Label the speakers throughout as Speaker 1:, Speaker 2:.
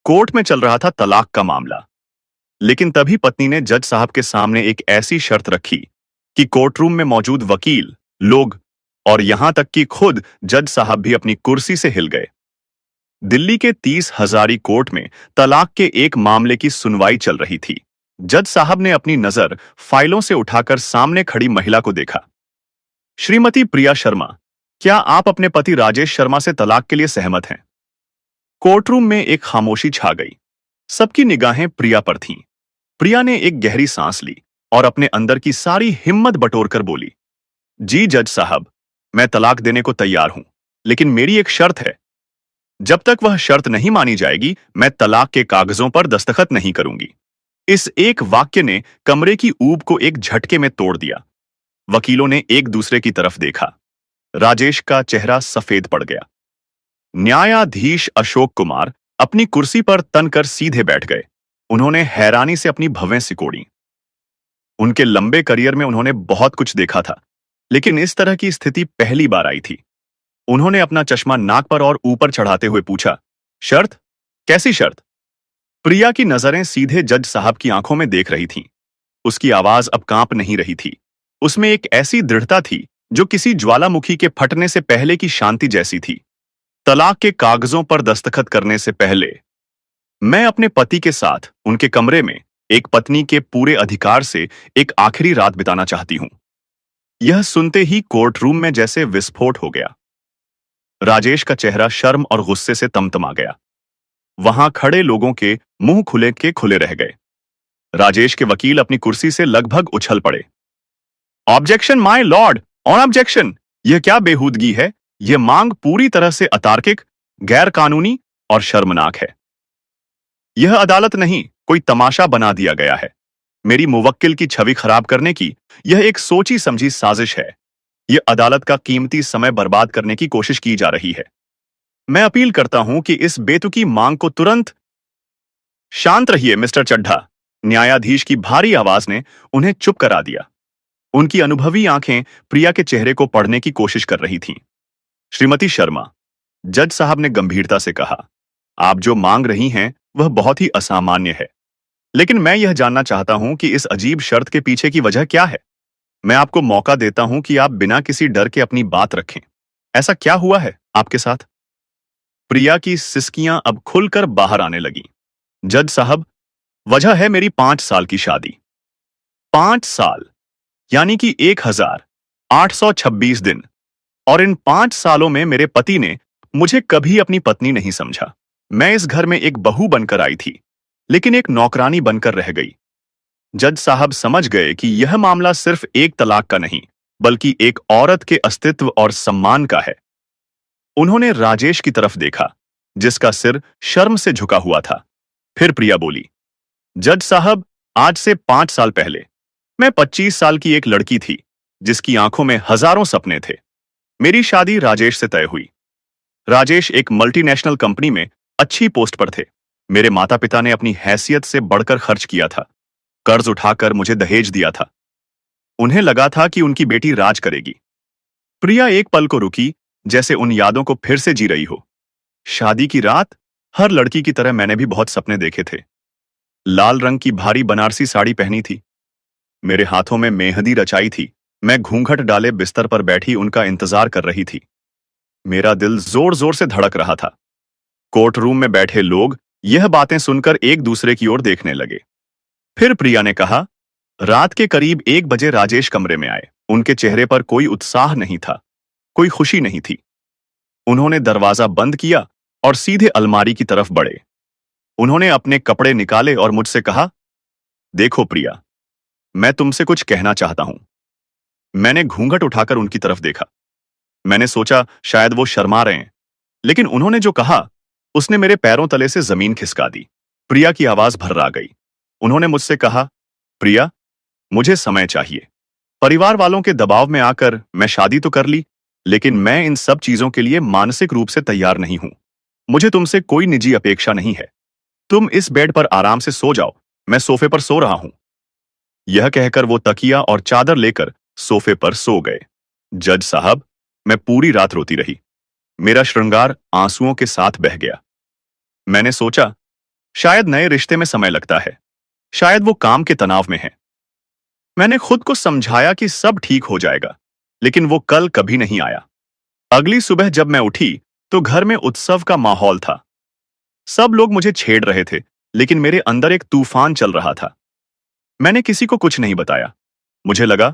Speaker 1: Court में चल रहा था तलाक का मामला। लेकिन तभी पत्नी ने जज साहब के सामने एक ऐसी शर्त रखी कि कोर्टरूम में मौजूद वकील, लोग और यहां तक कि खुद जज साहब भी अपनी कुर्सी से हिल गए। दिल्ली के 30 हजारी कोर्ट में तलाक के एक मामले की सुनवाई चल रही थी। जज साहब ने अपनी नजर फाइलों से उठाकर सामने खड़ी महिला को देखा। श्रीमती प्रिया शर्मा, क्या आप अपने पति राजेश शर्मा से तलाक के लिए सहमत हैं? कोर्टरूम में एक खामोशी छा गई। सबकी निगाहें प्रिया पर थीं। प्रिया ने एक गहरी सांस ली और अपने अंदर की सारी हिम्मत बटोरकर बोली, जी जज साहब, मैं तलाक देने को तैयार हूं, लेकिन मेरी एक शर्त है। जब तक वह शर्त नहीं मानी जाएगी, मैं तलाक के कागजों पर दस्तखत नहीं करूंगी। इस एक वाक्य ने कमरे की ऊब को एक झटके में तोड़ दिया। वकीलों ने एक दूसरे की तरफ देखा। राजेश का चेहरा सफेद पड़ गया। न्यायाधीश अशोक कुमार अपनी कुर्सी पर तनकर सीधे बैठ गए। उन्होंने हैरानी से अपनी भवें सिकोड़ी। उनके लंबे करियर में उन्होंने बहुत कुछ देखा था, लेकिन इस तरह की स्थिति पहली बार आई थी। उन्होंने अपना चश्मा नाक पर और ऊपर चढ़ाते हुए पूछा, शर्त? कैसी शर्त? प्रिया की नजरें सीधे जज साहब की आंखों में देख रही थीं। उसकी आवाज अब कांप नहीं रही थी। उसमें एक ऐसी दृढ़ता थी जो किसी ज्वालामुखी के फटने से पहले की शांति जैसी थी। तलाक के कागजों पर दस्तखत करने से पहले मैं अपने पति के साथ उनके कमरे में एक पत्नी के पूरे अधिकार से एक आखिरी रात बिताना चाहती हूं। यह सुनते ही कोर्ट रूम में जैसे विस्फोट हो गया। राजेश का चेहरा शर्म और गुस्से से तमतमा गया। वहां खड़े लोगों के मुंह खुले के खुले रह गए। राजेश के वकील अपनी कुर्सी से लगभग उछल पड़े। Objection my Lord, on objection. यह क्या बेहूदगी है? यह मांग पूरी तरह से अतार्किक, गैर कानूनी और शर्मनाक है। यह अदालत नहीं, कोई तमाशा बना दिया गया है। मेरी मुवक्किल की छवि खराब करने की यह एक सोची समझी साजिश है। यह अदालत का कीमती समय बर्बाद करने की कोशिश की जा रही है। मैं अपील करता हूं कि इस बेतुकी मांग को तुरंत। शांत रहिए मिस्टर चड्ढा। न्यायाधीश की भारी आवाज ने उन्हें चुप करा दिया। उनकी अनुभवी आंखें प्रिया के चेहरे को पढ़ने की कोशिश कर रही थीं। श्रीमती शर्मा, जज साहब ने गंभीरता से कहा, आप जो मांग रही हैं वह बहुत ही असामान्य है, लेकिन मैं यह जानना चाहता हूं कि इस अजीब शर्त के पीछे की वजह क्या है। मैं आपको मौका देता हूं कि आप बिना किसी डर के अपनी बात रखें। ऐसा क्या हुआ है आपके साथ? प्रिया की सिसकियां अब खुलकर बाहर आने लगी। जज साहब, वजह है मेरी 5 साल की शादी। 5 साल, यानी कि 1826 दिन। और इन 5 सालों में मेरे पति ने मुझे कभी अपनी पत्नी नहीं समझा। मैं इस घर में एक बहू बनकर आई थी, लेकिन एक नौकरानी बनकर रह गई। जज साहब समझ गए कि यह मामला सिर्फ एक तलाक का नहीं, बल्कि एक औरत के अस्तित्व और सम्मान का है। उन्होंने राजेश की तरफ देखा, जिसका सिर शर्म से झुका हुआ था। फिर प्रिया बोली, जज साहब, आज से 5 साल पहले मैं 25 साल की एक लड़की थी, जिसकी आंखों में हजारों सपने थे। मेरी शादी राजेश से तय हुई। राजेश एक मल्टीनेशनल कंपनी में अच्छी पोस्ट पर थे। मेरे माता पिता ने अपनी हैसियत से बढ़कर खर्च किया था। कर्ज उठाकर मुझे दहेज दिया था। उन्हें लगा था कि उनकी बेटी राज करेगी। प्रिया एक पल को रुकी, जैसे उन यादों को फिर से जी रही हो। शादी की रात, हर लड़की की तरह मैंने भी बहुत सपने देखे थे। लाल रंग की भारी बनारसी साड़ी पहनी थी। मेरे हाथों में मेहंदी रचाई थी। मैं घूंघट डाले बिस्तर पर बैठी उनका इंतजार कर रही थी। मेरा दिल जोर जोर से धड़क रहा था। कोर्ट रूम में बैठे लोग यह बातें सुनकर एक दूसरे की ओर देखने लगे। फिर प्रिया ने कहा, रात के करीब 1 बजे राजेश कमरे में आए। उनके चेहरे पर कोई उत्साह नहीं था, कोई खुशी नहीं थी। उन्होंने दरवाजा बंद किया और सीधे अलमारी की तरफ बढ़े। उन्होंने अपने कपड़े निकाले और मुझसे कहा, देखो प्रिया, मैं तुमसे कुछ कहना चाहता हूं। मैंने घूंघट उठाकर उनकी तरफ देखा। मैंने सोचा शायद वो शर्मा रहे हैं, लेकिन उन्होंने जो कहा उसने मेरे पैरों तले से जमीन खिसका दी। प्रिया की आवाज भर्रा गई। उन्होंने मुझसे कहा, प्रिया, मुझे समय चाहिए। परिवार वालों के दबाव में आकर मैं शादी तो कर ली, लेकिन मैं इन सब चीजों के लिए मानसिक रूप से तैयार नहीं हूं। मुझे तुमसे कोई निजी अपेक्षा नहीं है। तुम इस बेड पर आराम से सो जाओ, मैं सोफे पर सो रहा हूं। यह कहकर वो तकिया और चादर लेकर सोफे पर सो गए। जज साहब, मैं पूरी रात रोती रही। मेरा श्रृंगार आंसुओं के साथ बह गया। मैंने सोचा शायद नए रिश्ते में समय लगता है, शायद वो काम के तनाव में है। मैंने खुद को समझाया कि सब ठीक हो जाएगा, लेकिन वो कल कभी नहीं आया। अगली सुबह जब मैं उठी तो घर में उत्सव का माहौल था। सब लोग मुझे छेड़ रहे थे, लेकिन मेरे अंदर एक तूफान चल रहा था। मैंने किसी को कुछ नहीं बताया। मुझे लगा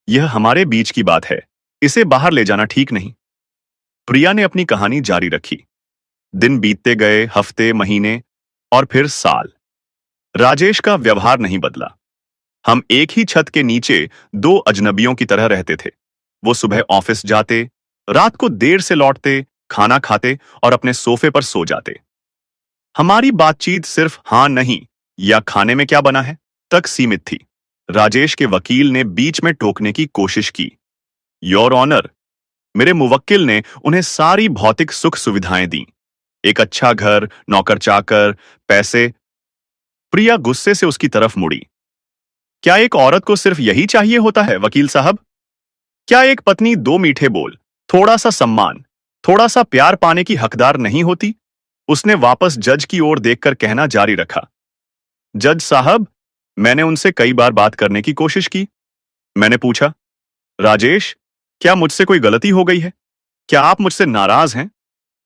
Speaker 1: यह हमारे बीच की बात है, इसे बाहर ले जाना ठीक नहीं। प्रिया ने अपनी कहानी जारी रखी। दिन बीतते गए, हफ्ते, महीने और फिर साल। राजेश का व्यवहार नहीं बदला। हम एक ही छत के नीचे दो अजनबियों की तरह रहते थे। वो सुबह ऑफिस जाते, रात को देर से लौटते, खाना खाते और अपने सोफे पर सो जाते। हमारी बातचीत सिर्फ हाँ नहीं या खाने में क्या बना है तक सीमित थी। राजेश के वकील ने बीच में टोकने की कोशिश की। योर ऑनर, मेरे मुवक्किल ने उन्हें सारी भौतिक सुख सुविधाएं दी, एक अच्छा घर, नौकर चाकर, पैसे। प्रिया गुस्से से उसकी तरफ मुड़ी। क्या एक औरत को सिर्फ यही चाहिए होता है वकील साहब? क्या एक पत्नी दो मीठे बोल, थोड़ा सा सम्मान, थोड़ा सा प्यार पाने की हकदार नहीं होती? उसने वापस जज की ओर देखकर कहना जारी रखा। जज साहब, मैंने उनसे कई बार बात करने की कोशिश की। मैंने पूछा, राजेश, क्या मुझसे कोई गलती हो गई है? क्या आप मुझसे नाराज हैं?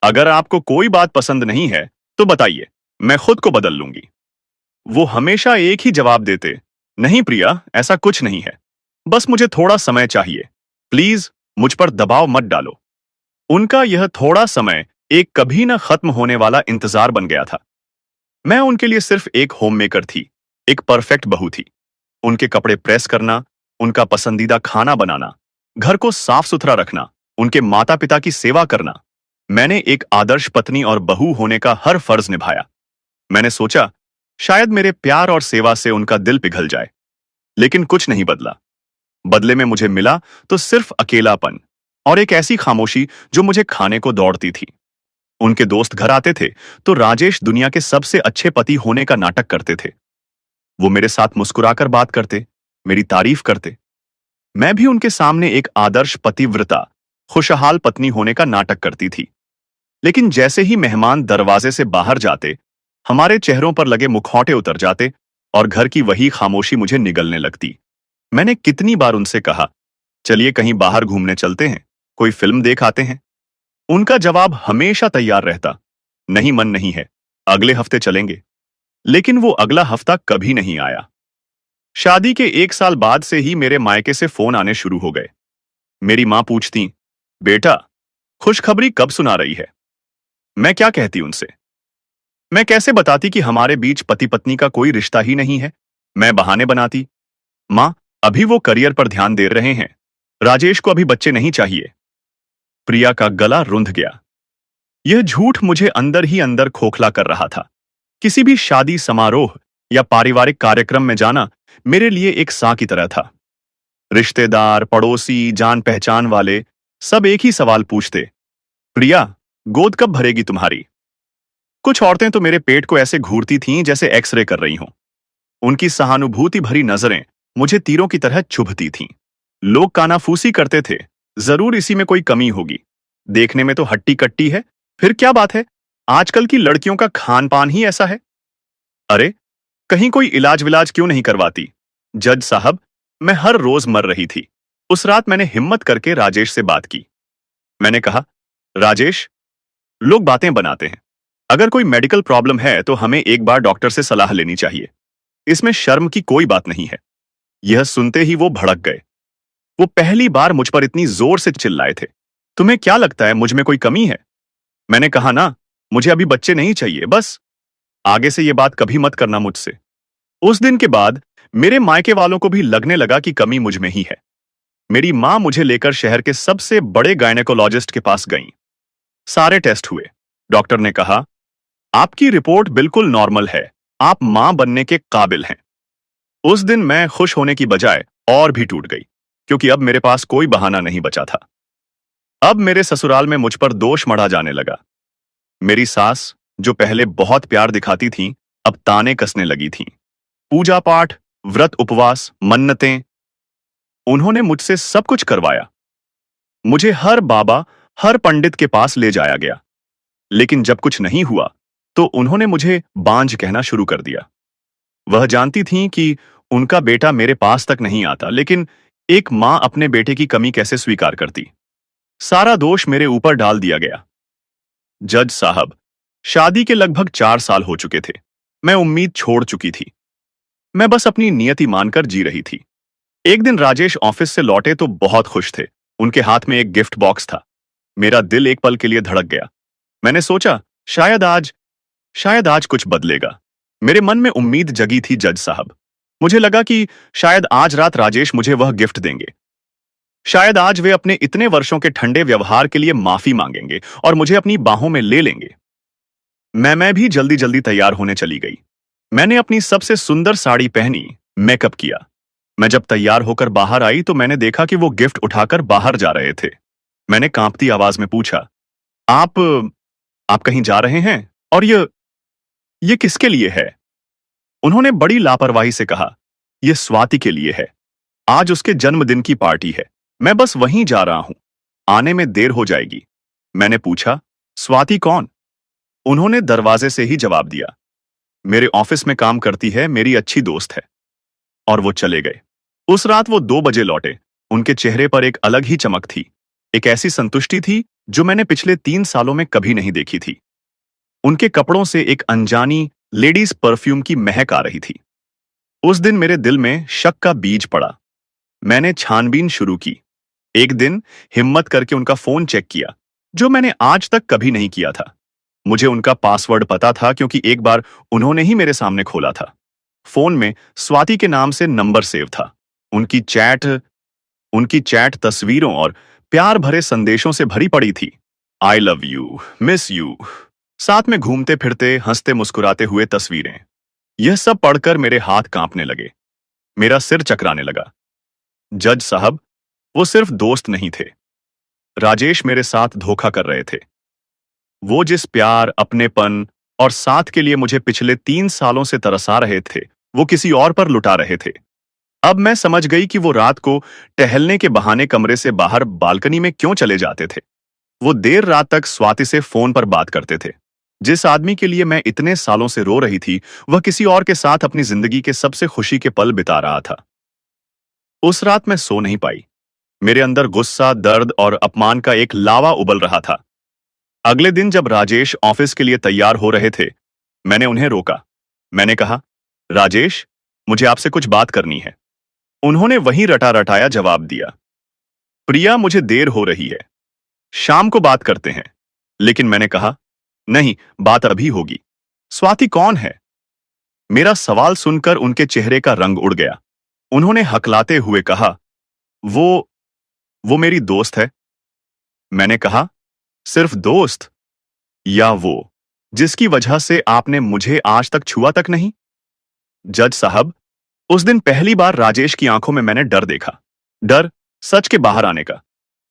Speaker 1: अगर आपको कोई बात पसंद नहीं है तो बताइए, मैं खुद को बदल लूंगी। वो हमेशा एक ही जवाब देते, नहीं प्रिया, ऐसा कुछ नहीं है, बस मुझे थोड़ा समय चाहिए, प्लीज मुझ पर दबाव मत डालो। उनका यह थोड़ा समय एक कभी न खत्म होने वाला इंतजार बन गया था। मैं उनके लिए सिर्फ एक होममेकर थी, एक परफेक्ट बहू थी। उनके कपड़े प्रेस करना, उनका पसंदीदा खाना बनाना, घर को साफ सुथरा रखना, उनके माता पिता की सेवा करना। मैंने एक आदर्श पत्नी और बहू होने का हर फर्ज निभाया। मैंने सोचा शायद मेरे प्यार और सेवा से उनका दिल पिघल जाए, लेकिन कुछ नहीं बदला। बदले में मुझे मिला तो सिर्फ अकेलापन और एक ऐसी खामोशी जो मुझे खाने को दौड़ती थी। उनके दोस्त घर आते थे तो राजेश दुनिया के सबसे अच्छे पति होने का नाटक करते थे। वो मेरे साथ मुस्कुराकर बात करते, मेरी तारीफ करते। मैं भी उनके सामने एक आदर्श पतिव्रता, खुशहाल पत्नी होने का नाटक करती थी। लेकिन जैसे ही मेहमान दरवाजे से बाहर जाते, हमारे चेहरों पर लगे मुखौटे उतर जाते और घर की वही खामोशी मुझे निगलने लगती। मैंने कितनी बार उनसे कहा, चलिए कहीं बाहर घूमने चलते हैं, कोई फिल्म देख आते हैं। उनका जवाब हमेशा तैयार रहता, नहीं, मन नहीं है, अगले हफ्ते चलेंगे। लेकिन वो अगला हफ्ता कभी नहीं आया। शादी के एक साल बाद से ही मेरे मायके से फोन आने शुरू हो गए। मेरी मां पूछती, बेटा, खुशखबरी कब सुना रही है? मैं क्या कहती उनसे? मैं कैसे बताती कि हमारे बीच पति पत्नी का कोई रिश्ता ही नहीं है? मैं बहाने बनाती, मां, अभी वो करियर पर ध्यान दे रहे हैं, राजेश को अभी बच्चे नहीं चाहिए। प्रिया का गला रुंध गया। यह झूठ मुझे अंदर ही अंदर खोखला कर रहा था। किसी भी शादी समारोह या पारिवारिक कार्यक्रम में जाना मेरे लिए एक सा की तरह था। रिश्तेदार, पड़ोसी, जान पहचान वाले सब एक ही सवाल पूछते, प्रिया, गोद कब भरेगी तुम्हारी? कुछ औरतें तो मेरे पेट को ऐसे घूरती थीं जैसे एक्सरे कर रही हों। उनकी सहानुभूति भरी नजरें मुझे तीरों की तरह चुभती थीं। लोग कानाफूसी करते थे, जरूर इसी में कोई कमी होगी, देखने में तो हट्टी कट्टी है, फिर क्या बात है, आजकल की लड़कियों का खान पान ही ऐसा है। अरे, कहीं कोई इलाज विलाज क्यों नहीं करवाती? जज साहब, मैं हर रोज मर रही थी। उस रात मैंने हिम्मत करके राजेश से बात की। मैंने कहा, राजेश, लोग बातें बनाते हैं, अगर कोई मेडिकल प्रॉब्लम है तो हमें एक बार डॉक्टर से सलाह लेनी चाहिए, इसमें शर्म की कोई बात नहीं है। यह सुनते ही वो भड़क गए। वो पहली बार मुझ पर इतनी जोर से चिल्लाए थे, तुम्हें क्या लगता है मुझ में कोई कमी है? मैंने कहा ना, मुझे अभी बच्चे नहीं चाहिए, बस। आगे से ये बात कभी मत करना मुझसे। उस दिन के बाद मेरे मायके वालों को भी लगने लगा कि कमी मुझ में ही है। मेरी मां मुझे लेकर शहर के सबसे बड़े गायनेकोलॉजिस्ट के पास गईं। सारे टेस्ट हुए। डॉक्टर ने कहा, आपकी रिपोर्ट बिल्कुल नॉर्मल है, आप मां बनने के काबिल हैं। उस दिन मैं खुश होने की बजाय और भी टूट गई, क्योंकि अब मेरे पास कोई बहाना नहीं बचा था। अब मेरे ससुराल में मुझ पर दोष मढ़ा जाने लगा। मेरी सास, जो पहले बहुत प्यार दिखाती थीं, अब ताने कसने लगी थीं। पूजा पाठ, व्रत उपवास, मन्नतें, उन्होंने मुझसे सब कुछ करवाया। मुझे हर बाबा, हर पंडित के पास ले जाया गया। लेकिन जब कुछ नहीं हुआ तो उन्होंने मुझे बांझ कहना शुरू कर दिया। वह जानती थीं कि उनका बेटा मेरे पास तक नहीं आता, लेकिन एक मां अपने बेटे की कमी कैसे स्वीकार करती। सारा दोष मेरे ऊपर डाल दिया गया। जज साहब, शादी के लगभग 4 साल हो चुके थे। मैं उम्मीद छोड़ चुकी थी। मैं बस अपनी नियति मानकर जी रही थी। एक दिन राजेश ऑफिस से लौटे तो बहुत खुश थे। उनके हाथ में एक गिफ्ट बॉक्स था। मेरा दिल एक पल के लिए धड़क गया। मैंने सोचा, शायद आज कुछ बदलेगा। मेरे मन में उम्मीद जगी थी जज साहब। मुझे लगा कि शायद आज रात राजेश मुझे वह गिफ्ट देंगे। शायद आज वे अपने इतने वर्षों के ठंडे व्यवहार के लिए माफी मांगेंगे और मुझे अपनी बाहों में ले लेंगे। मैं भी जल्दी जल्दी तैयार होने चली गई। मैंने अपनी सबसे सुंदर साड़ी पहनी, मेकअप किया। मैं जब तैयार होकर बाहर आई तो मैंने देखा कि वो गिफ्ट उठाकर बाहर जा रहे थे। मैंने कांपती आवाज में पूछा, आप आप कहीं जा रहे हैं? और ये किसके लिए है? उन्होंने बड़ी लापरवाही से कहा, यह स्वाति के लिए है। आज उसके जन्मदिन की पार्टी है। मैं बस वहीं जा रहा हूं। आने में देर हो जाएगी। मैंने पूछा, स्वाति कौन? उन्होंने दरवाजे से ही जवाब दिया, मेरे ऑफिस में काम करती है, मेरी अच्छी दोस्त है। और वो चले गए। उस रात वो 2 बजे लौटे। उनके चेहरे पर एक अलग ही चमक थी। एक ऐसी संतुष्टि थी जो मैंने पिछले 3 सालों में कभी नहीं देखी थी। उनके कपड़ों से एक अनजानी लेडीज परफ्यूम की महक आ रही थी। उस दिन मेरे दिल में शक का बीज पड़ा। मैंने छानबीन शुरू की। एक दिन हिम्मत करके उनका फोन चेक किया, जो मैंने आज तक कभी नहीं किया था। मुझे उनका पासवर्ड पता था क्योंकि एक बार उन्होंने ही मेरे सामने खोला था। फोन में स्वाति के नाम से नंबर सेव था। उनकी चैट तस्वीरों और प्यार भरे संदेशों से भरी पड़ी थी। I love you, miss you, साथ में घूमते फिरते हंसते मुस्कुराते हुए तस्वीरें। यह सब पढ़कर मेरे हाथ कांपने लगे। मेरा सिर चकराने लगा। जज साहब, वो सिर्फ दोस्त नहीं थे। राजेश मेरे साथ धोखा कर रहे थे। वो जिस प्यार, अपनेपन और साथ के लिए मुझे पिछले 3 सालों से तरसा रहे थे, वो किसी और पर लुटा रहे थे। अब मैं समझ गई कि वो रात को टहलने के बहाने कमरे से बाहर बालकनी में क्यों चले जाते थे। वो देर रात तक स्वाति से फोन पर बात करते थे। जिस आदमी के लिए मैं इतने सालों से रो रही थी, वह किसी और के साथ अपनी जिंदगी के सबसे खुशी के पल बिता रहा था। उस रात मैं सो नहीं पाई। मेरे अंदर गुस्सा, दर्द और अपमान का एक लावा उबल रहा था। अगले दिन जब राजेश ऑफिस के लिए तैयार हो रहे थे, मैंने उन्हें रोका। मैंने कहा, राजेश, मुझे आपसे कुछ बात करनी है। उन्होंने वहीं रटा रटाया जवाब दिया, प्रिया, मुझे देर हो रही है, शाम को बात करते हैं। लेकिन मैंने कहा, नहीं, बात अभी होगी। स्वाति कौन है? मेरा सवाल सुनकर उनके चेहरे का रंग उड़ गया। उन्होंने हकलाते हुए कहा, वो मेरी दोस्त है। मैंने कहा, सिर्फ दोस्त? या वो जिसकी वजह से आपने मुझे आज तक छुआ तक नहीं? जज साहब, उस दिन पहली बार राजेश की आंखों में मैंने डर देखा। डर सच के बाहर आने का।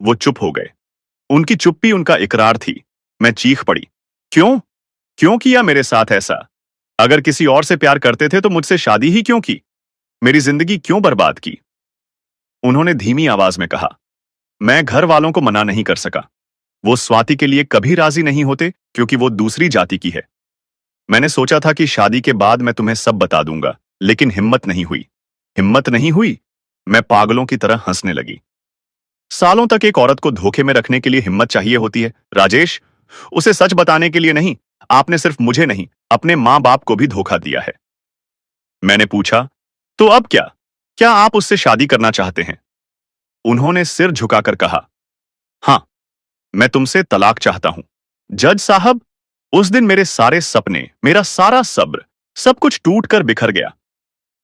Speaker 1: वो चुप हो गए। उनकी चुप्पी उनका इकरार थी। मैं चीख पड़ी, क्यों क्यों किया मेरे साथ ऐसा? अगर किसी और से प्यार करते थे तो मुझसे शादी ही क्यों की? मेरी जिंदगी क्यों बर्बाद की? उन्होंने धीमी आवाज में कहा, मैं घर वालों को मना नहीं कर सका। वो स्वाति के लिए कभी राजी नहीं होते क्योंकि वो दूसरी जाति की है। मैंने सोचा था कि शादी के बाद मैं तुम्हें सब बता दूंगा, लेकिन हिम्मत नहीं हुई। हिम्मत नहीं हुई। मैं पागलों की तरह हंसने लगी। सालों तक एक औरत को धोखे में रखने के लिए हिम्मत चाहिए होती है, राजेश। उसे सच बताने के लिए नहीं। आपने सिर्फ मुझे नहीं, अपने मां बाप को भी धोखा दिया है। मैंने पूछा, तो अब क्या? क्या आप उससे शादी करना चाहते हैं? उन्होंने सिर झुकाकर कहा, हां, मैं तुमसे तलाक चाहता हूं। जज साहब, उस दिन मेरे सारे सपने, मेरा सारा सब्र, सब कुछ टूट कर बिखर गया।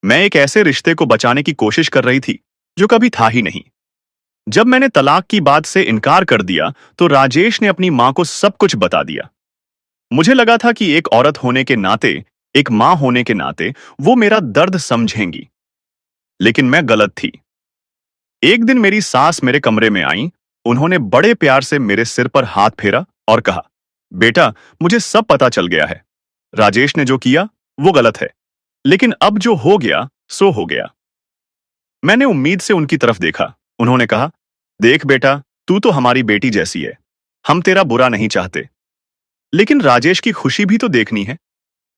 Speaker 1: मैं एक ऐसे रिश्ते को बचाने की कोशिश कर रही थी जो कभी था ही नहीं। जब मैंने तलाक की बात से इनकार कर दिया तो राजेश ने अपनी मां को सब कुछ बता दिया। मुझे लगा था कि एक औरत होने के नाते, एक मां होने के नाते वो मेरा दर्द समझेंगी, लेकिन मैं गलत थी। एक दिन मेरी सास मेरे कमरे में आई। उन्होंने बड़े प्यार से मेरे सिर पर हाथ फेरा और कहा, बेटा, मुझे सब पता चल गया है। राजेश ने जो किया वो गलत है, लेकिन अब जो हो गया सो हो गया। मैंने उम्मीद से उनकी तरफ देखा। उन्होंने कहा, देख बेटा, तू तो हमारी बेटी जैसी है। हम तेरा बुरा नहीं चाहते, लेकिन राजेश की खुशी भी तो देखनी है।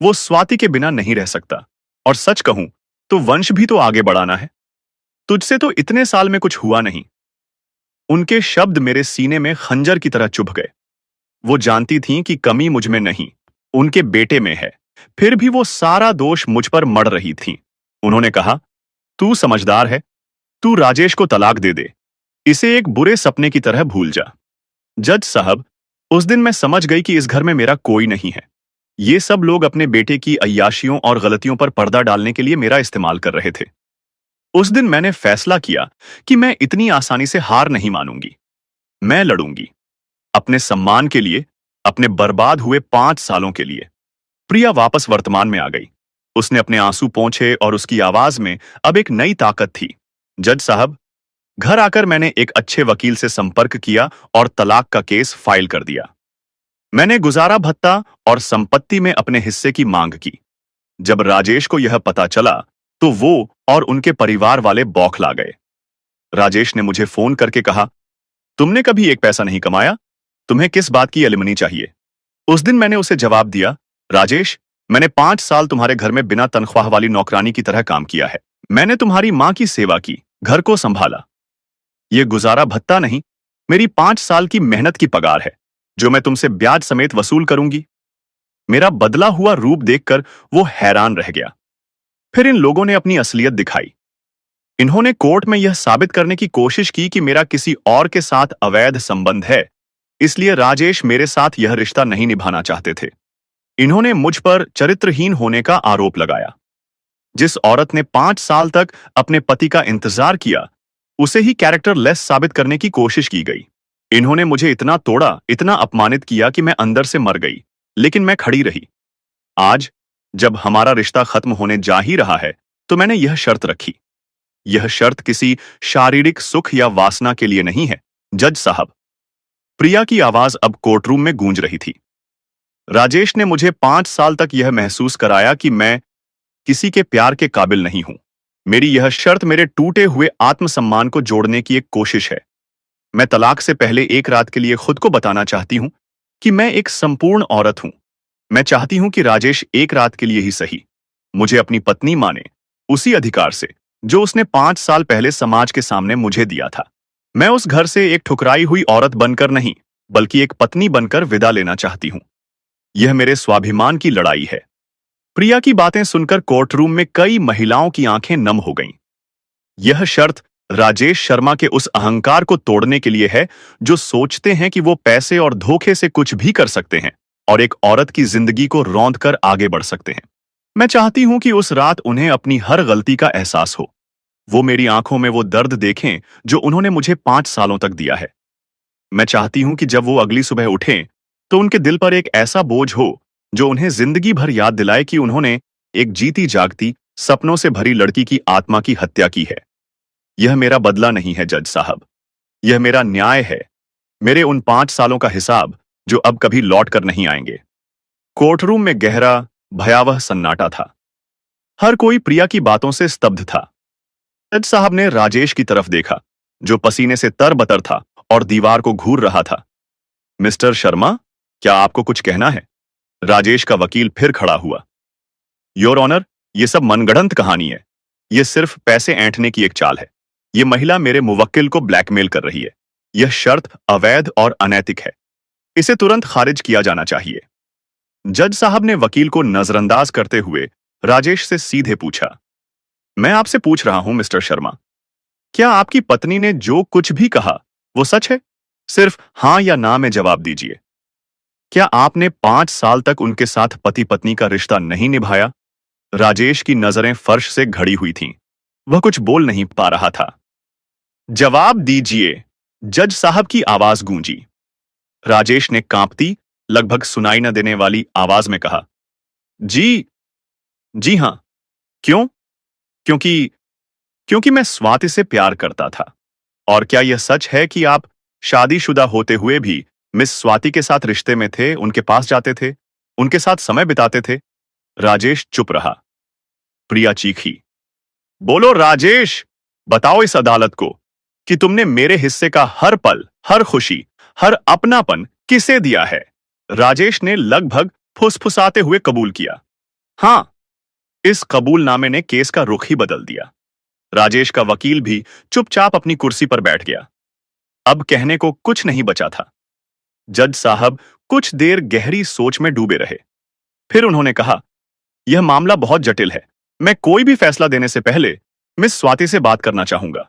Speaker 1: वो स्वाति के बिना नहीं रह सकता। और सच कहूं तो वंश भी तो आगे बढ़ाना है। तुझसे तो इतने साल में कुछ हुआ नहीं। उनके शब्द मेरे सीने में खंजर की तरह चुभ गए। वो जानती थीं कि कमी मुझ में नहीं, उनके बेटे में है। फिर भी वो सारा दोष मुझ पर मढ़ रही थीं। उन्होंने कहा, तू समझदार है, तू राजेश को तलाक दे दे। इसे एक बुरे सपने की तरह भूल जा। जज साहब, उस दिन मैं समझ गई कि इस घर में मेरा कोई नहीं है। ये सब लोग अपने बेटे की अय्याशियों और गलतियों पर पर्दा डालने के लिए मेरा इस्तेमाल कर रहे थे। उस दिन मैंने फैसला किया कि मैं इतनी आसानी से हार नहीं मानूंगी। मैं लड़ूंगी, अपने सम्मान के लिए, अपने बर्बाद हुए 5 सालों के लिए। प्रिया वापस वर्तमान में आ गई। उसने अपने आंसू पोंछे और उसकी आवाज में अब एक नई ताकत थी। जज साहब, घर आकर मैंने एक अच्छे वकील से संपर्क किया और तलाक का केस फाइल कर दिया। मैंने गुजारा भत्ता और संपत्ति में अपने हिस्से की मांग की। जब राजेश को यह पता चला तो वो और उनके परिवार वाले बौखला गए। राजेश ने मुझे फोन करके कहा, तुमने कभी एक पैसा नहीं कमाया, तुम्हें किस बात की एलिमनी चाहिए? उस दिन मैंने उसे जवाब दिया, राजेश, मैंने 5 साल तुम्हारे घर में बिना तनख्वाह वाली नौकरानी की तरह काम किया है। मैंने तुम्हारी मां की सेवा की, घर को संभाला। ये गुजारा भत्ता नहीं, मेरी 5 साल की मेहनत की पगार है, जो मैं तुमसे ब्याज समेत वसूल करूंगी। मेरा बदला हुआ रूप देखकर वो हैरान रह गया। फिर इन लोगों ने अपनी असलियत दिखाई। इन्होंने कोर्ट में यह साबित करने की कोशिश की कि मेरा किसी और के साथ अवैध संबंध है, इसलिए राजेश मेरे साथ यह रिश्ता नहीं निभाना चाहते थे। इन्होंने मुझ पर चरित्रहीन होने का आरोप लगाया। जिस औरत ने 5 साल तक अपने पति का इंतजार किया, उसे ही कैरेक्टर लेस साबित करने की कोशिश की गई। इन्होंने मुझे इतना तोड़ा, इतना अपमानित किया कि मैं अंदर से मर गई, लेकिन मैं खड़ी रही। आज जब हमारा रिश्ता खत्म होने जा ही रहा है, तो मैंने यह शर्त रखी। यह शर्त किसी शारीरिक सुख या वासना के लिए नहीं है, जज साहब। प्रिया की आवाज अब कोर्टरूम में गूंज रही थी। राजेश ने मुझे 5 साल तक यह महसूस कराया कि मैं किसी के प्यार के काबिल नहीं हूं। मेरी यह शर्त मेरे टूटे हुए आत्मसम्मान को जोड़ने की एक कोशिश है। मैं तलाक से पहले एक रात के लिए खुद को बताना चाहती हूं कि मैं एक संपूर्ण औरत हूं। मैं चाहती हूं कि राजेश एक रात के लिए ही सही मुझे अपनी पत्नी माने, उसी अधिकार से जो उसने 5 साल पहले समाज के सामने मुझे दिया था। मैं उस घर से एक ठुकराई हुई औरत बनकर नहीं, बल्कि एक पत्नी बनकर विदा लेना चाहती हूं। यह मेरे स्वाभिमान की लड़ाई है। प्रिया की बातें सुनकर कोर्टरूम में कई महिलाओं की आंखें नम हो गईं। यह शर्त राजेश शर्मा के उस अहंकार को तोड़ने के लिए है जो सोचते हैं कि वो पैसे और धोखे से कुछ भी कर सकते हैं और एक औरत की जिंदगी को रौंद कर आगे बढ़ सकते हैं। मैं चाहती हूं कि उस रात उन्हें अपनी हर गलती का एहसास हो। वो मेरी आंखों में वो दर्द देखें जो उन्होंने मुझे 5 सालों तक दिया है। मैं चाहती हूं कि जब वो अगली सुबह उठें तो उनके दिल पर एक ऐसा बोझ हो जो उन्हें जिंदगी भर याद दिलाए कि उन्होंने एक जीती जागती, सपनों से भरी लड़की की आत्मा की हत्या की है। यह मेरा बदला नहीं है जज साहब, यह मेरा न्याय है। मेरे उन 5 सालों का हिसाब जो अब कभी लौट कर नहीं आएंगे। कोर्टरूम में गहरा, भयावह सन्नाटा था। हर कोई प्रिया की बातों से स्तब्ध था। जज साहब ने राजेश की तरफ देखा, जो पसीने से तरबतर था और दीवार को घूर रहा था। मिस्टर शर्मा, क्या आपको कुछ कहना है? राजेश का वकील फिर खड़ा हुआ। योर ऑनर, यह सब मनगढ़ंत कहानी है। यह सिर्फ पैसे ऐंठने की एक चाल है। यह महिला मेरे मुवक्किल को ब्लैकमेल कर रही है। यह शर्त अवैध और अनैतिक है। इसे तुरंत खारिज किया जाना चाहिए। जज साहब ने वकील को नजरअंदाज करते हुए राजेश से सीधे पूछा, मैं आपसे पूछ रहा हूं मिस्टर शर्मा, क्या आपकी पत्नी ने जो कुछ भी कहा वो सच है? सिर्फ हां या ना में जवाब दीजिए। क्या आपने 5 साल तक उनके साथ पति पत्नी का रिश्ता नहीं निभाया? राजेश की नजरें फर्श से घड़ी हुई थीं। वह कुछ बोल नहीं पा रहा था। जवाब दीजिए, जज साहब की आवाज गूंजी। राजेश ने कांपती, लगभग सुनाई न देने वाली आवाज में कहा, जी हां। क्यों? क्योंकि क्योंकि मैं स्वाति से प्यार करता था। और क्या यह सच है कि आप शादीशुदा होते हुए भी मिस स्वाति के साथ रिश्ते में थे, उनके पास जाते थे, उनके साथ समय बिताते थे? राजेश चुप रहा। प्रिया चीखी, बोलो राजेश, बताओ इस अदालत को कि तुमने मेरे हिस्से का हर पल, हर खुशी, हर अपनापन किसे दिया है? राजेश ने लगभग फुसफुसाते हुए कबूल किया। हां, इस कबूलनामे ने केस का रुख ही बदल दिया। राजेश का वकील भी चुपचाप अपनी कुर्सी पर बैठ गया। अब कहने को कुछ नहीं बचा था। जज साहब कुछ देर गहरी सोच में डूबे रहे। फिर उन्होंने कहा, यह मामला बहुत जटिल है। मैं कोई भी फैसला देने से पहले मिस स्वाति से बात करना चाहूंगा।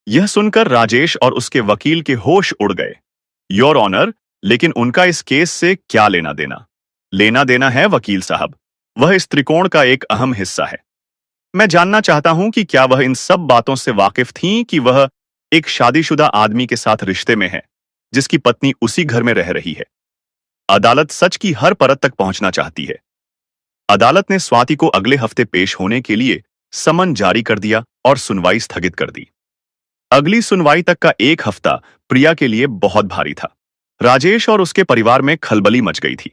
Speaker 1: यह सुनकर राजेश और उसके वकील के होश उड़ गए। योर ऑनर, लेकिन उनका इस केस से क्या लेना देना? लेना देना है वकील साहब। वह इस त्रिकोण का एक अहम हिस्सा है। मैं जानना चाहता हूं कि क्या वह इन सब बातों से वाकिफ थीं कि वह एक शादीशुदा आदमी के साथ रिश्ते में है, जिसकी पत्नी उसी घर में रह रही है। अदालत सच की हर परत तक पहुंचना चाहती है। अदालत ने स्वाति को अगले हफ्ते पेश होने के लिए समन जारी कर दिया और सुनवाई स्थगित कर दी। अगली सुनवाई तक का एक हफ्ता प्रिया के लिए बहुत भारी था। राजेश और उसके परिवार में खलबली मच गई थी।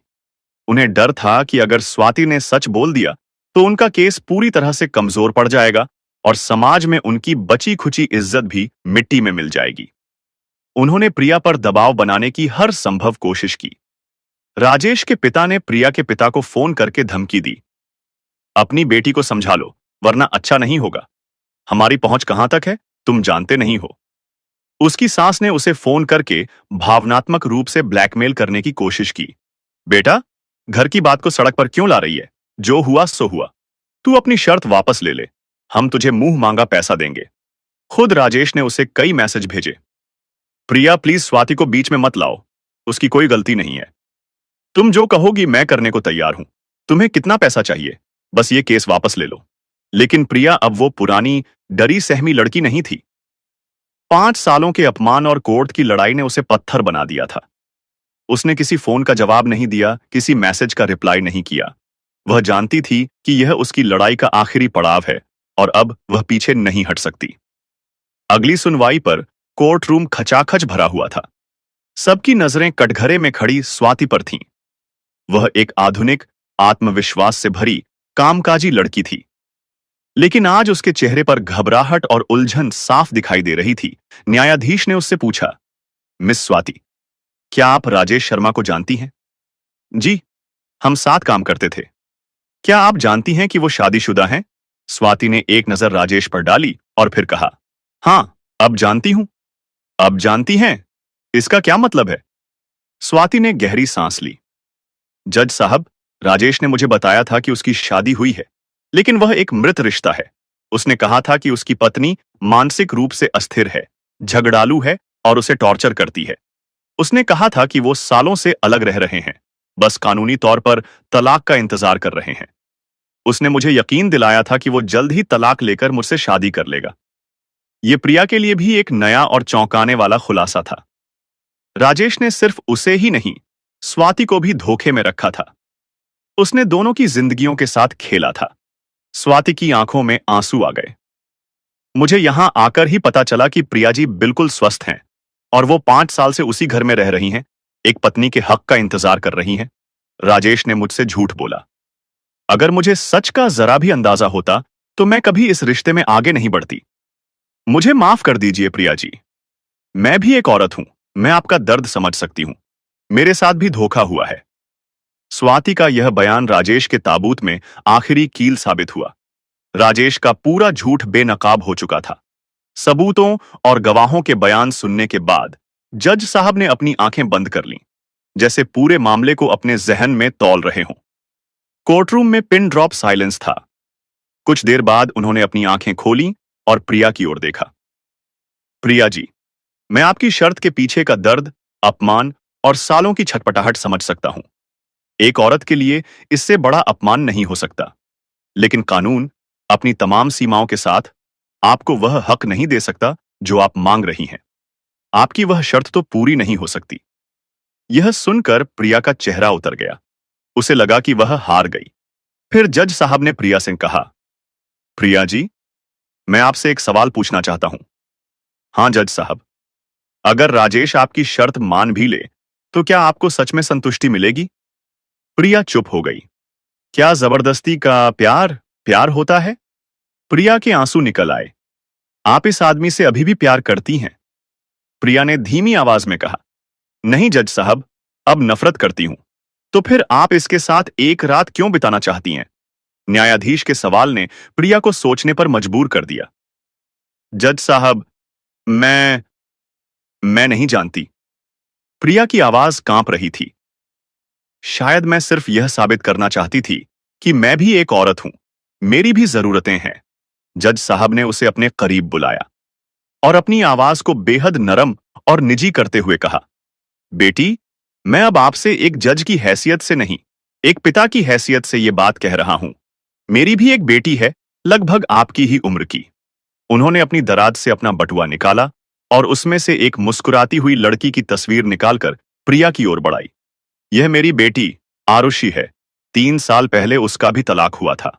Speaker 1: उन्हें डर था कि अगर स्वाति ने सच बोल दिया तो उनका केस पूरी तरह से कमजोर पड़ जाएगा और समाज में उनकी बची खुची इज्जत भी मिट्टी में मिल जाएगी। उन्होंने प्रिया पर दबाव बनाने की हर संभव कोशिश की। राजेश के पिता ने प्रिया के पिता को फोन करके धमकी दी, अपनी बेटी को समझा लो, वरना अच्छा नहीं होगा। हमारी पहुंच कहां तक है तुम जानते नहीं हो। उसकी सास ने उसे फोन करके भावनात्मक रूप से ब्लैकमेल करने की कोशिश की। बेटा, घर की बात को सड़क पर क्यों ला रही है? जो हुआ सो हुआ। तू अपनी शर्त वापस ले ले, हम तुझे मुंह मांगा पैसा देंगे। खुद राजेश ने उसे कई मैसेज भेजे। प्रिया, प्लीज स्वाति को बीच में मत लाओ, उसकी कोई गलती नहीं है। तुम जो कहोगी मैं करने को तैयार हूं। तुम्हें कितना पैसा चाहिए? बस ये केस वापस ले लो। लेकिन प्रिया अब वो पुरानी डरी सहमी लड़की नहीं थी। 5 सालों के अपमान और कोर्ट की लड़ाई ने उसे पत्थर बना दिया था। उसने किसी फोन का जवाब नहीं दिया, किसी मैसेज का रिप्लाई नहीं किया। वह जानती थी कि यह उसकी लड़ाई का आखिरी पड़ाव है और अब वह पीछे नहीं हट सकती। अगली सुनवाई पर कोर्ट रूम खचाखच भरा हुआ था। सबकी नजरें कटघरे में खड़ी स्वाति पर थीं। वह एक आधुनिक, आत्मविश्वास से भरी, कामकाजी लड़की थी। लेकिन आज उसके चेहरे पर घबराहट और उलझन साफ दिखाई दे रही थी। न्यायाधीश ने उससे पूछा, मिस स्वाति, क्या आप राजेश शर्मा को जानती हैं? जी, हम साथ काम करते थे। क्या आप जानती हैं कि वो शादीशुदा हैं? स्वाति ने एक नजर राजेश पर डाली और फिर कहा, हां, अब जानती हूं। अब जानती हैं? इसका क्या मतलब है? स्वाति ने गहरी सांस ली। जज साहब, राजेश ने मुझे बताया था कि उसकी शादी हुई है, लेकिन वह एक मृत रिश्ता है। उसने कहा था कि उसकी पत्नी मानसिक रूप से अस्थिर है, झगड़ालू है और उसे टॉर्चर करती है। उसने कहा था कि वो सालों से अलग रह रहे हैं, बस कानूनी तौर पर तलाक का इंतजार कर रहे हैं। उसने मुझे यकीन दिलाया था कि वो जल्द ही तलाक लेकर मुझसे शादी कर लेगा। ये प्रिया के लिए भी एक नया और चौंकाने वाला खुलासा था। राजेश ने सिर्फ उसे ही नहीं, स्वाति को भी धोखे में रखा था। उसने दोनों की जिंदगियों के साथ खेला था। स्वाति की आंखों में आंसू आ गए। मुझे यहां आकर ही पता चला कि प्रिया जी बिल्कुल स्वस्थ हैं और वो 5 साल से उसी घर में रह रही हैं, एक पत्नी के हक का इंतजार कर रही हैं। राजेश ने मुझसे झूठ बोला। अगर मुझे सच का जरा भी अंदाजा होता तो मैं कभी इस रिश्ते में आगे नहीं बढ़ती। मुझे माफ कर दीजिए प्रिया जी। मैं भी एक औरत हूं, मैं आपका दर्द समझ सकती हूं। मेरे साथ भी धोखा हुआ है। स्वाति का यह बयान राजेश के ताबूत में आखिरी कील साबित हुआ। राजेश का पूरा झूठ बेनकाब हो चुका था। सबूतों और गवाहों के बयान सुनने के बाद जज साहब ने अपनी आंखें बंद कर लीं, जैसे पूरे मामले को अपने जहन में तौल रहे हों। कोर्टरूम में पिन ड्रॉप साइलेंस था। कुछ देर बाद उन्होंने अपनी आंखें खोली और प्रिया की ओर देखा। प्रिया जी, मैं आपकी शर्त के पीछे का दर्द, अपमान और सालों की छटपटाहट समझ सकता हूं। एक औरत के लिए इससे बड़ा अपमान नहीं हो सकता। लेकिन कानून अपनी तमाम सीमाओं के साथ आपको वह हक नहीं दे सकता जो आप मांग रही हैं। आपकी वह शर्त तो पूरी नहीं हो सकती। यह सुनकर प्रिया का चेहरा उतर गया। उसे लगा कि वह हार गई। फिर जज साहब ने प्रिया से कहा, प्रिया जी, मैं आपसे एक सवाल पूछना चाहता हूं। हां जज साहब, अगर राजेश आपकी शर्त मान भी ले तो क्या आपको सच में संतुष्टि मिलेगी? प्रिया चुप हो गई। क्या जबरदस्ती का प्यार प्यार होता है? प्रिया के आंसू निकल आए। आप इस आदमी से अभी भी प्यार करती हैं? प्रिया ने धीमी आवाज में कहा, नहीं जज साहब, अब नफरत करती हूं। तो फिर आप इसके साथ एक रात क्यों बिताना चाहती हैं? न्यायाधीश के सवाल ने प्रिया को सोचने पर मजबूर कर दिया। जज साहब, मैं मैं नहीं जानती। प्रिया की आवाज कांप रही थी। शायद मैं सिर्फ यह साबित करना चाहती थी कि मैं भी एक औरत हूं, मेरी भी जरूरतें हैं। जज साहब ने उसे अपने करीब बुलाया और अपनी आवाज को बेहद नरम और निजी करते हुए कहा, बेटी, मैं अब आपसे एक जज की हैसियत से नहीं, एक पिता की हैसियत से यह बात कह रहा हूं। मेरी भी एक बेटी है, लगभग आपकी ही उम्र की। उन्होंने अपनी दराज से अपना बटुआ निकाला और उसमें से एक मुस्कुराती हुई लड़की की तस्वीर निकालकर प्रिया की ओर बढ़ाई। यह मेरी बेटी आरुषि है। 3 साल पहले उसका भी तलाक हुआ था।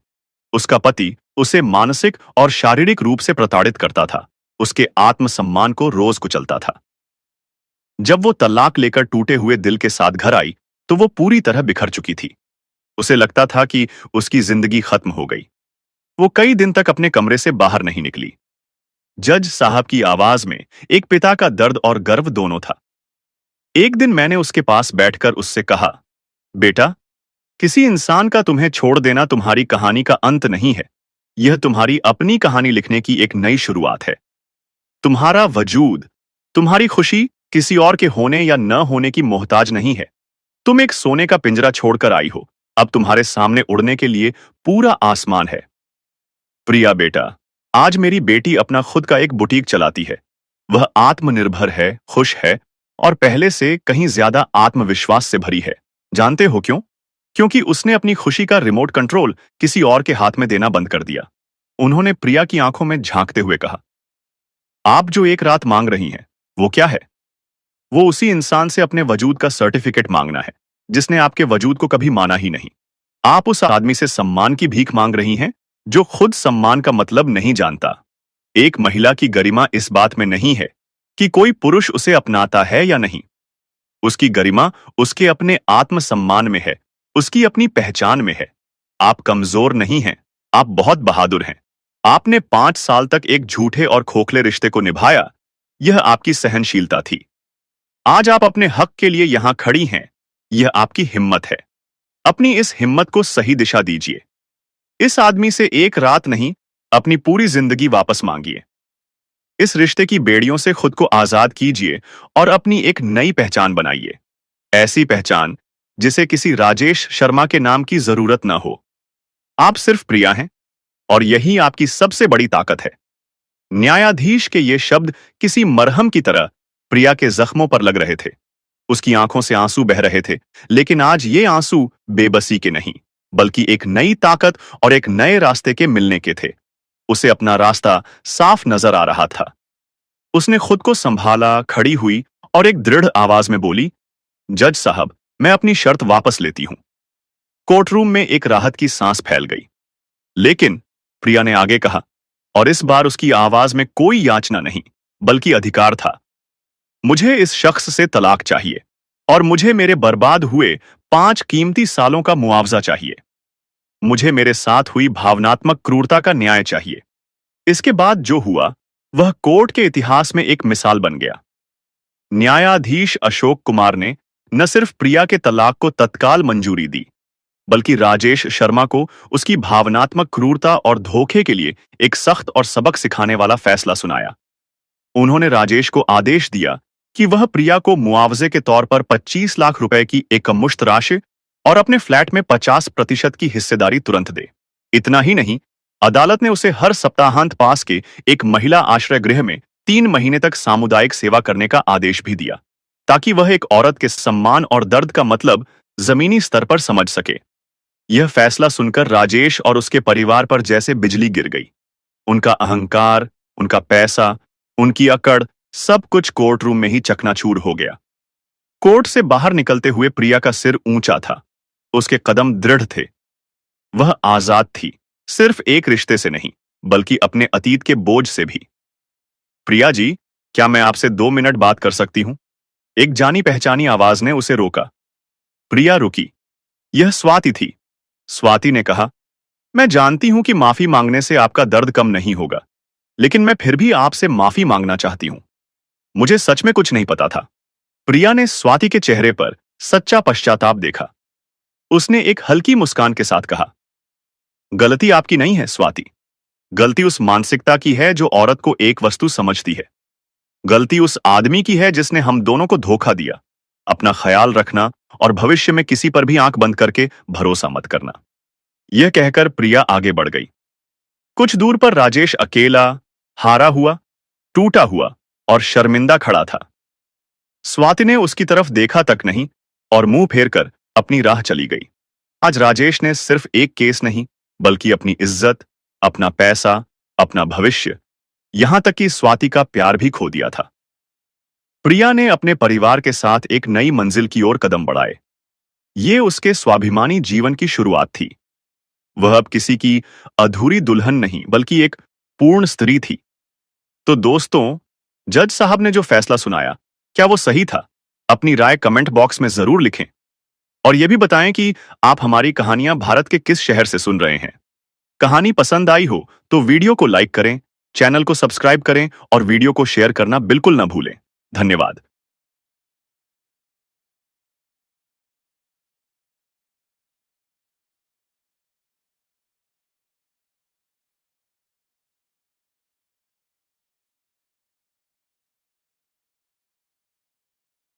Speaker 1: उसका पति उसे मानसिक और शारीरिक रूप से प्रताड़ित करता था, उसके आत्मसम्मान को रोज कुचलता था। जब वो तलाक लेकर टूटे हुए दिल के साथ घर आई तो वो पूरी तरह बिखर चुकी थी। उसे लगता था कि उसकी जिंदगी खत्म हो गई। वो कई दिन तक अपने कमरे से बाहर नहीं निकली। जज साहब की आवाज में एक पिता का दर्द और गर्व दोनों था। एक दिन मैंने उसके पास बैठकर उससे कहा, बेटा, किसी इंसान का तुम्हें छोड़ देना तुम्हारी कहानी का अंत नहीं है। यह तुम्हारी अपनी कहानी लिखने की एक नई शुरुआत है। तुम्हारा वजूद, तुम्हारी खुशी किसी और के होने या न होने की मोहताज नहीं है। तुम एक सोने का पिंजरा छोड़कर आई हो, अब तुम्हारे सामने उड़ने के लिए पूरा आसमान है। प्रिया बेटा, आज मेरी बेटी अपना खुद का एक बुटीक चलाती है। वह आत्मनिर्भर है, खुश है और पहले से कहीं ज्यादा आत्मविश्वास से भरी है। जानते हो क्यों? क्योंकि उसने अपनी खुशी का रिमोट कंट्रोल किसी और के हाथ में देना बंद कर दिया। उन्होंने प्रिया की आंखों में झांकते हुए कहा, आप जो एक रात मांग रही हैं, वो क्या है? वो उसी इंसान से अपने वजूद का सर्टिफिकेट मांगना है, जिसने आपके वजूद को कभी माना ही नहीं। आप उस आदमी से सम्मान की भीख मांग रही हैं, जो खुद सम्मान का मतलब नहीं जानता। एक महिला की गरिमा इस बात में नहीं है कि कोई पुरुष उसे अपनाता है या नहीं। उसकी गरिमा उसके अपने आत्मसम्मान में है, उसकी अपनी पहचान में है। आप कमजोर नहीं हैं, आप बहुत बहादुर हैं। आपने 5 साल तक एक झूठे और खोखले रिश्ते को निभाया, यह आपकी सहनशीलता थी। आज आप अपने हक के लिए यहां खड़ी हैं, यह आपकी हिम्मत है। अपनी इस हिम्मत को सही दिशा दीजिए। इस आदमी से एक रात नहीं, अपनी पूरी जिंदगी वापस मांगिए। इस रिश्ते की बेड़ियों से खुद को आजाद कीजिए और अपनी एक नई पहचान बनाइए। ऐसी पहचान जिसे किसी राजेश शर्मा के नाम की जरूरत न हो। आप सिर्फ प्रिया हैं और यही आपकी सबसे बड़ी ताकत है। न्यायाधीश के ये शब्द किसी मरहम की तरह प्रिया के जख्मों पर लग रहे थे। उसकी आंखों से आंसू बह रहे थे, लेकिन आज ये आंसू बेबसी के नहीं, बल्कि एक नई ताकत और एक नए रास्ते के मिलने के थे। उसे अपना रास्ता साफ नजर आ रहा था। उसने खुद को संभाला, खड़ी हुई और एक दृढ़ आवाज में बोली, जज साहब, मैं अपनी शर्त वापस लेती हूं। कोर्टरूम में एक राहत की सांस फैल गई। लेकिन, प्रिया ने आगे कहा, और इस बार उसकी आवाज में कोई याचना नहीं, बल्कि अधिकार था। मुझे इस शख्स से तलाक चाहिए और मुझे मेरे बर्बाद हुए 5 कीमती सालों का मुआवजा चाहिए। मुझे मेरे साथ हुई भावनात्मक क्रूरता का न्याय चाहिए। इसके बाद जो हुआ वह कोर्ट के इतिहास में एक मिसाल बन गया। न्यायाधीश अशोक कुमार ने न सिर्फ प्रिया के तलाक को तत्काल मंजूरी दी, बल्कि राजेश शर्मा को उसकी भावनात्मक क्रूरता और धोखे के लिए एक सख्त और सबक सिखाने वाला फैसला सुनाया। उन्होंने राजेश को आदेश दिया कि वह प्रिया को मुआवजे के तौर पर 25 लाख रुपए की एकमुश्त राशि और अपने फ्लैट में 50% की हिस्सेदारी तुरंत दे। इतना ही नहीं, अदालत ने उसे हर सप्ताहांत पास के एक महिला आश्रय गृह में 3 महीने तक सामुदायिक सेवा करने का आदेश भी दिया, ताकि वह एक औरत के सम्मान और दर्द का मतलब जमीनी स्तर पर समझ सके। यह फैसला सुनकर राजेश और उसके परिवार पर जैसे बिजली गिर गई। उनका अहंकार, उनका पैसा, उनकी अकड़, सब कुछ कोर्ट रूम में ही चकनाचूर हो गया। कोर्ट से बाहर निकलते हुए प्रिया का सिर ऊंचा था, उसके कदम दृढ़ थे। वह आजाद थी, सिर्फ एक रिश्ते से नहीं, बल्कि अपने अतीत के बोझ से भी। प्रिया जी, क्या मैं आपसे 2 मिनट बात कर सकती हूं? एक जानी पहचानी आवाज ने उसे रोका। प्रिया रुकी। यह स्वाति थी। स्वाति ने कहा, मैं जानती हूं कि माफी मांगने से आपका दर्द कम नहीं होगा, लेकिन मैं फिर भी आपसे माफी मांगना चाहती हूं। मुझे सच में कुछ नहीं पता था। प्रिया ने स्वाति के चेहरे पर सच्चा पश्चाताप देखा। उसने एक हल्की मुस्कान के साथ कहा, गलती आपकी नहीं है स्वाति। गलती उस मानसिकता की है जो औरत को एक वस्तु समझती है। गलती उस आदमी की है जिसने हम दोनों को धोखा दिया। अपना ख्याल रखना और भविष्य में किसी पर भी आंख बंद करके भरोसा मत करना। यह कहकर प्रिया आगे बढ़ गई। कुछ दूर पर राजेश अकेला, हारा हुआ, टूटा हुआ और शर्मिंदा खड़ा था। स्वाति ने उसकी तरफ देखा तक नहीं और मुंह फेरकर अपनी राह चली गई। आज राजेश ने सिर्फ एक केस नहीं, बल्कि अपनी इज्जत, अपना पैसा, अपना भविष्य, यहां तक कि स्वाति का प्यार भी खो दिया था। प्रिया ने अपने परिवार के साथ एक नई मंजिल की ओर कदम बढ़ाए। ये उसके स्वाभिमानी जीवन की शुरुआत थी। वह अब किसी की अधूरी दुल्हन नहीं, बल्कि एक पूर्ण स्त्री थी। तो दोस्तों, जज साहब ने जो फैसला सुनाया, क्या वो सही था? अपनी राय कमेंट बॉक्स में जरूर लिखें और यह भी बताएं कि आप हमारी कहानियां भारत के किस शहर से सुन रहे हैं। कहानी पसंद आई हो तो वीडियो को लाइक करें, चैनल को सब्सक्राइब करें और वीडियो को शेयर करना बिल्कुल ना भूलें। धन्यवाद।